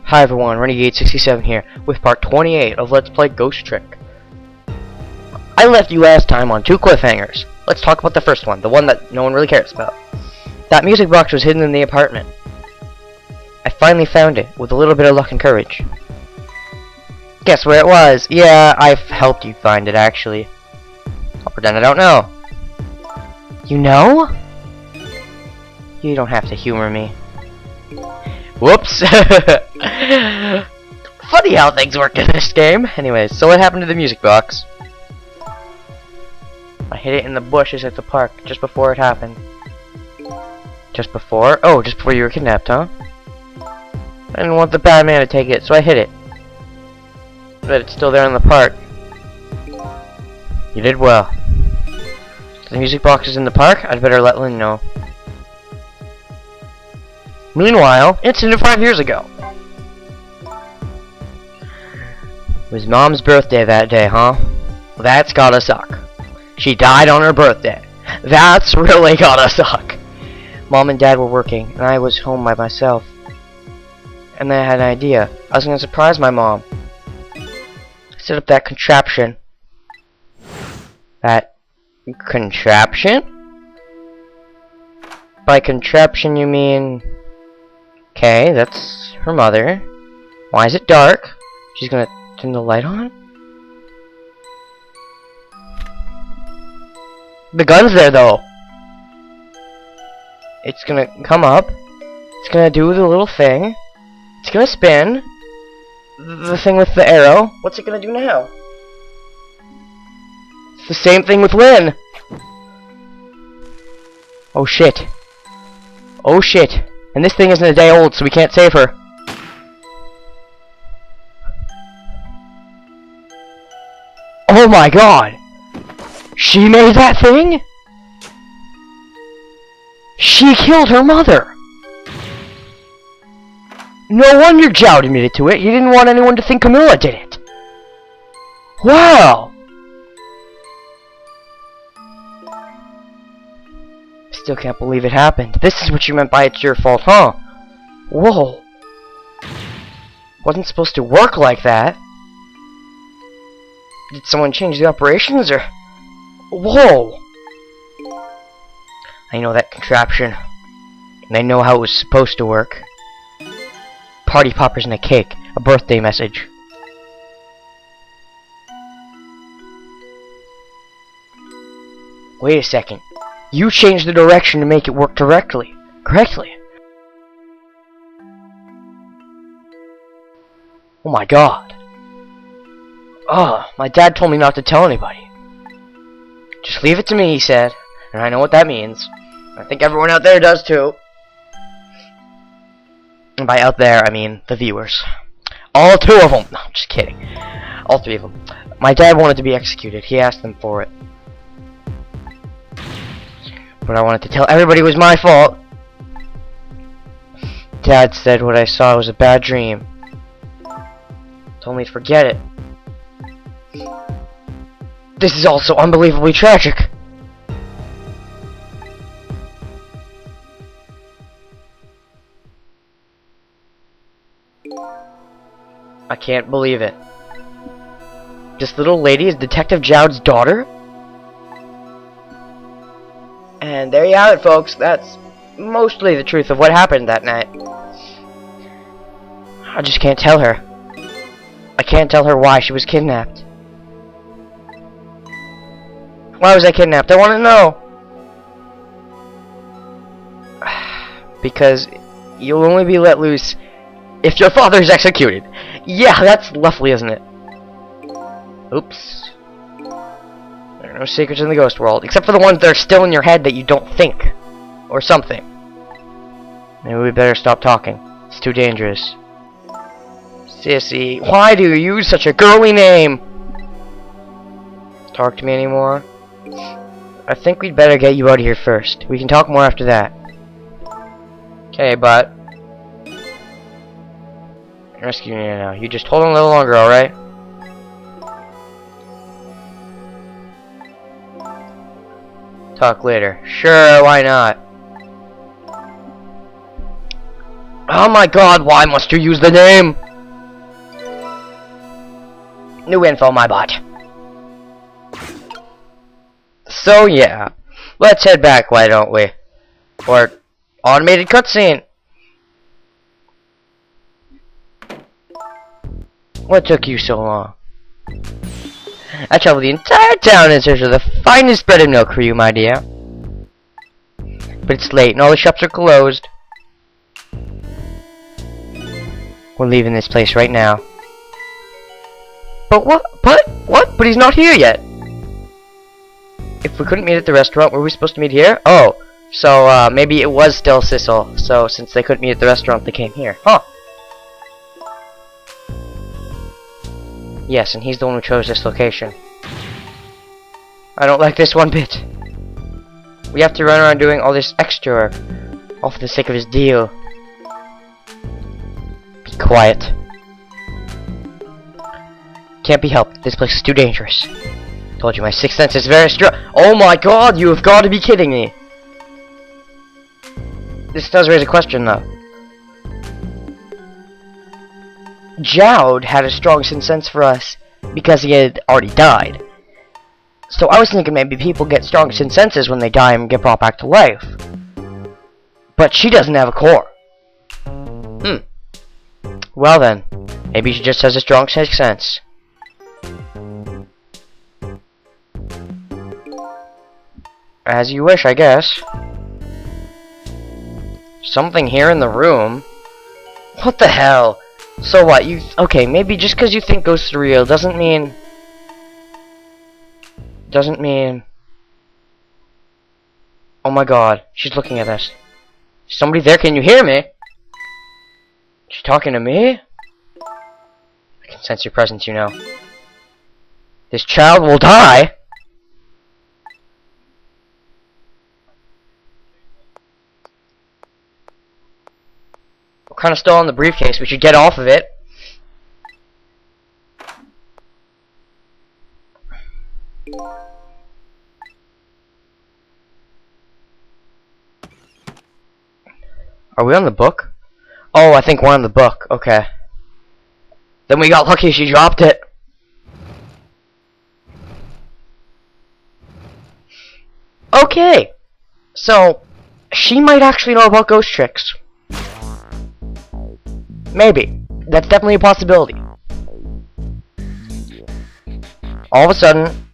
Hi everyone, Renegade67 here with part 28 of Let's Play Ghost Trick. I left you last time on 2 cliffhangers. Let's talk about the first one, the one that no one really cares about. That music box was hidden in the apartment. I finally found it, with a little bit of luck and courage. Guess where it was? Yeah, I've helped you find it actually. I'll pretend I don't know. You know? You don't have to humor me. Whoops! Funny how things work in this game. Anyways, so what happened to the music box? I hid it in the bushes at the park just before it happened. Just before? Oh, just before you were kidnapped, huh? I didn't want the bad man to take it, so I hid it. But it's still there in the park. You did well. The music box is in the park? I'd better let Lynn know. Meanwhile, incident 5 years ago. It was Mom's birthday that day, huh? That's gotta suck. She died on her birthday. That's really gotta suck. Mom and Dad were working, and I was home by myself. And then I had an idea. I was gonna surprise my mom. Set up that contraption. That contraption? By contraption you mean... Okay, that's her mother. Why is it dark? She's gonna turn the light on? The gun's there though. It's gonna come up. It's gonna do the little thing. It's gonna spin. The thing with the arrow. What's it gonna do now? It's the same thing with Lynn. Oh shit. Oh shit. And this thing isn't a day old, so we can't save her. Oh my god! She made that thing?! She killed her mother! No wonder Jowd admitted to it. He didn't want anyone to think Camilla did it. Wow! Still can't believe it happened. This is what you meant by it's your fault, huh? Whoa. Wasn't supposed to work like that. Did someone change the operations, or... Whoa! I know that contraption. And I know how it was supposed to work. Party poppers and a cake. A birthday message. Wait a second. You changed the direction to make it work correctly. Oh my god. My dad told me not to tell anybody. Just leave it to me, he said. And I know what that means. I think everyone out there does too. And by out there, I mean the viewers. All 2 of them. No, I'm just kidding. All 3 of them. My dad wanted to be executed. He asked them for it. But I wanted to tell everybody it was my fault. Dad said what I saw was a bad dream. Told me to forget it. This is also unbelievably tragic. I can't believe it. This little lady is Detective Jowd's daughter? And there you have it, folks. That's mostly the truth of what happened that night. I just can't tell her. I can't tell her why she was kidnapped. Why was I kidnapped? I want to know. Because you'll only be let loose if your father is executed. Yeah, that's lovely, isn't it? Oops. There are no secrets in the ghost world, except for the ones that are still in your head that you don't think. Or something. Maybe we better stop talking. It's too dangerous. Sissy, why do you use such a girly name? Talk to me anymore? I think we'd better get you out of here first. We can talk more after that. Okay, but... I'm rescuing you now. You just hold on a little longer, alright? Talk later. Sure, why not? Oh my god, why must you use the name? New info, my bot. So yeah, let's head back, why don't we? Or automated cutscene. What took you so long? I traveled the entire town in search of the finest bread and milk for you, my dear. But it's late and all the shops are closed. We're leaving this place right now. But what? But he's not here yet. If we couldn't meet at the restaurant, were we supposed to meet here? Oh, so maybe it was still Sissel. So since they couldn't meet at the restaurant, they came here. Huh. Yes, and he's the one who chose this location. I don't like this one bit. We have to run around doing all this extra work, all for the sake of his deal. Be quiet. Can't be helped. This place is too dangerous. Told you my sixth sense is very strong. Oh my god, you have got to be kidding me. This does raise a question though. Jowd had a strong sense for us because he had already died. So I was thinking maybe people get strong senses when they die and get brought back to life. But she doesn't have a core. Well then, maybe she just has a strong sixth sense. As you wish, I guess. Something here in the room. What the hell? So what? Okay, maybe just because you think ghosts are real doesn't mean... Oh my god, she's looking at us. Somebody there, can you hear me? She's talking to me? I can sense your presence, you know. This child will die? We're kind of still in the briefcase. We should get off of it. Are we on the book? Oh, I think we're on the book. Okay. Then we got lucky she dropped it. Okay. So, she might actually know about ghost tricks. Maybe. That's definitely a possibility. All of a sudden,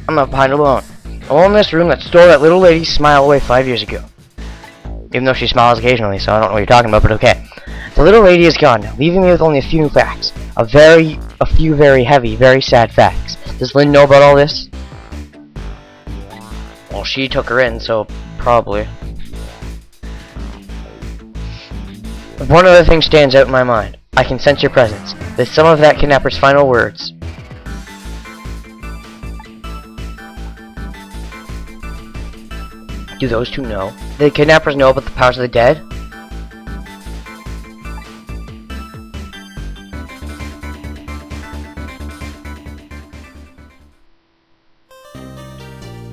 I'm left behind alone. Alone in this room that stole that little lady's smile away 5 years ago. Even though she smiles occasionally, so I don't know what you're talking about, but okay. The little lady is gone now, leaving me with only a few new facts. A few very heavy, very sad facts. Does Lynn know about all this? Well, she took her in, so probably. One other thing stands out in my mind. I can sense your presence. There's some of that kidnapper's final words. Do those two know? The kidnappers know about the powers of the dead?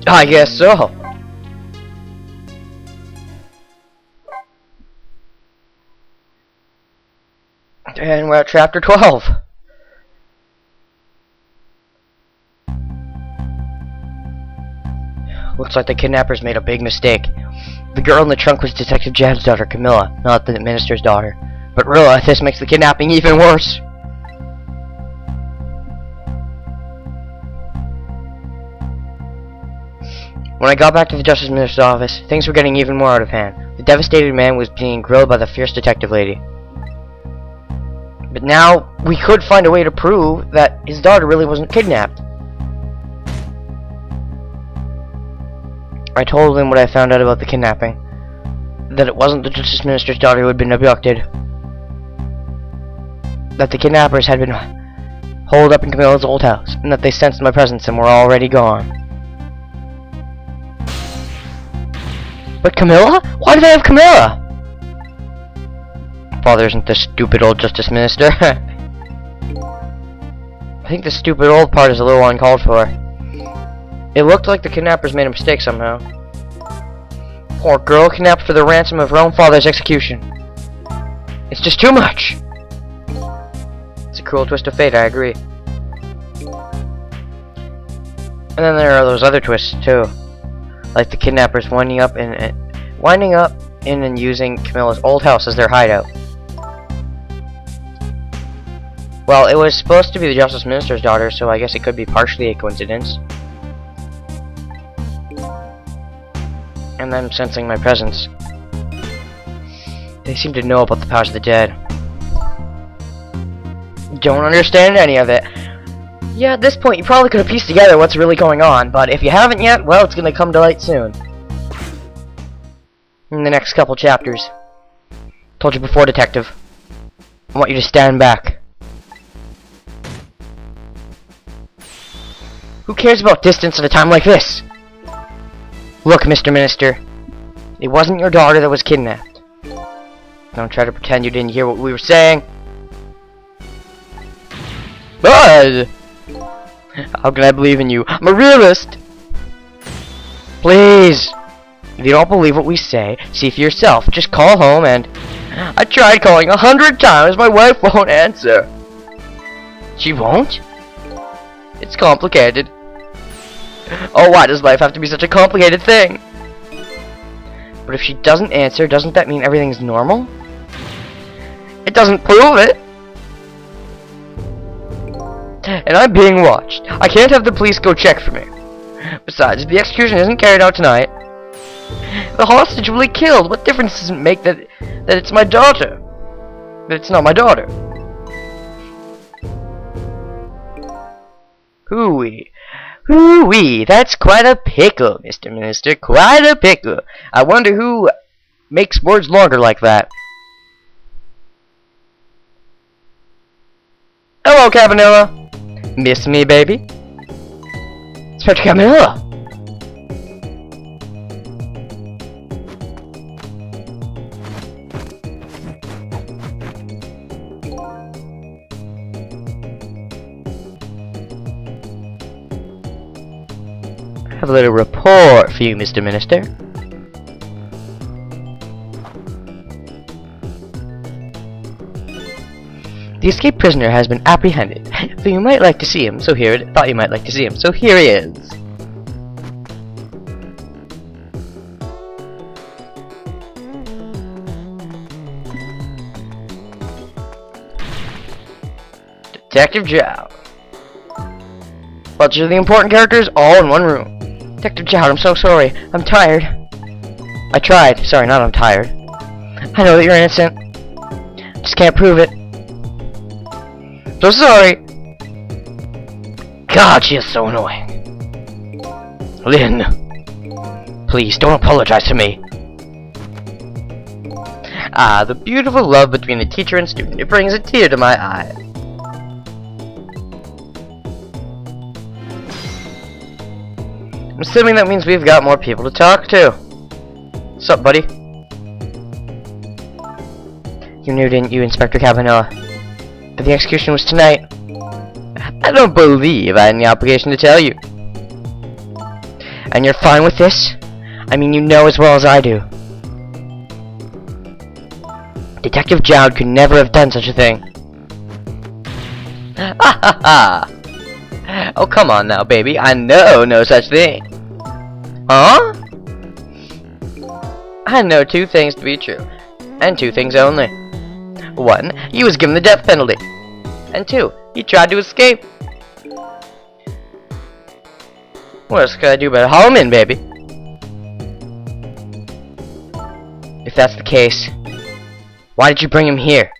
I guess so. And we're at chapter 12. Looks like the kidnappers made a big mistake. The girl in the trunk was Detective Jowd's daughter, Camilla, not the minister's daughter. But Rilla, this makes the kidnapping even worse. When I got back to the Justice Minister's office, things were getting even more out of hand. The devastated man was being grilled by the fierce detective lady. But now, we could find a way to prove that his daughter really wasn't kidnapped. I told him what I found out about the kidnapping. That it wasn't the Justice Minister's daughter who had been abducted. That the kidnappers had been holed up in Camilla's old house, and that they sensed my presence and were already gone. But Camilla? Why do they have Camilla? Father isn't the stupid old Justice Minister. I think the stupid old part is a little uncalled for. It looked like the kidnappers made a mistake somehow. Poor girl, kidnapped for the ransom of her own father's execution. It's just too much. It's a cruel twist of fate, I agree. And then there are those other twists too, like the kidnappers winding up in and using Camilla's old house as their hideout. Well, it was supposed to be the Justice Minister's daughter, so I guess it could be partially a coincidence. And them sensing my presence. They seem to know about the powers of the dead. Don't understand any of it. Yeah, at this point you probably could have pieced together what's really going on, but if you haven't yet, well, it's gonna come to light soon. In the next couple chapters. Told you before, detective. I want you to stand back. Who cares about distance at a time like this? Look, Mr. Minister. It wasn't your daughter that was kidnapped. Don't try to pretend you didn't hear what we were saying. Bud! How can I believe in you? I'm a realist! Please! If you don't believe what we say, see for yourself. Just call home and... I tried calling 100 times, my wife won't answer. She won't? It's complicated. Oh, why does life have to be such a complicated thing? But if she doesn't answer, doesn't that mean everything's normal? It doesn't prove it. And I'm being watched. I can't have the police go check for me. Besides, if the execution isn't carried out tonight, the hostage will be killed. What difference does it make that it's my daughter? That it's not my daughter? Hooey. Hooey, that's quite a pickle, Mr. Minister. Quite a pickle. I wonder who makes words longer like that. Hello, Cabanilla. Miss me, baby? Inspector Cabanilla. I have a little report for you, Mr. Minister. The escaped prisoner has been apprehended. Thought you might like to see him, so here he is. Detective Jowd. Bunch of the important characters all in one room. Detective Jowd, I'm so sorry. I'm tired. I tried. Sorry, not I'm tired. I know that you're innocent. Just can't prove it. So sorry. God, she is so annoying. Lynn, please don't apologize to me. Ah, the beautiful love between the teacher and student. It brings a tear to my eye. I'm assuming that means we've got more people to talk to. What's up, buddy? You knew, didn't you, Inspector Cabanilla, that the execution was tonight? I don't believe I had any obligation to tell you. And you're fine with this? I mean, you know as well as I do. Detective Jowd could never have done such a thing. Ha ha ha! Oh, come on now, baby. I know no such thing. Huh? I know two things to be true. And two things only. One, he was given the death penalty. And two, he tried to escape. What else could I do but haul him in, baby? If that's the case, why did you bring him here?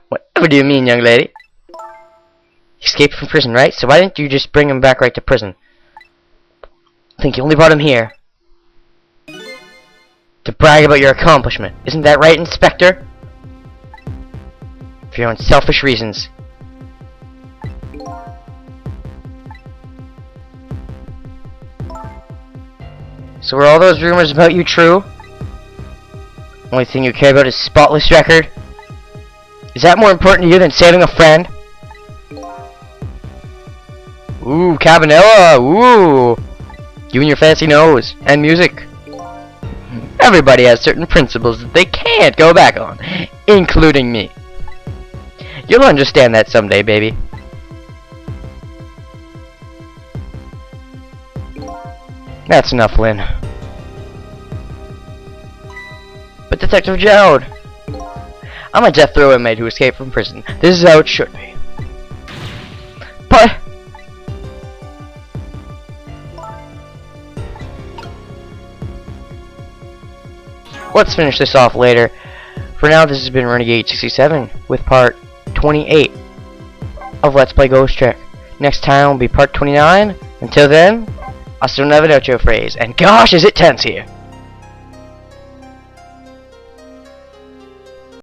Whatever do you mean, young lady? He escaped from prison, right? So why didn't you just bring him back right to prison? I think you only brought him here to brag about your accomplishment. Isn't that right, Inspector? For your own selfish reasons. So were all those rumors about you true? Only thing you care about is spotless record? Is that more important to you than saving a friend? Ooh, Cabanilla! Ooh! You and your fancy nose. And music. Everybody has certain principles that they can't go back on. including me. You'll understand that someday, baby. That's enough, Lynn. But Detective Jowd, I'm a death row inmate who escaped from prison. This is how it should be. But let's finish this off later. For now, this has been Renegade 67 with part 28 of Let's Play Ghost Trick. Next time will be part 29. Until then, I still never know your phrase, and gosh, is it tense here.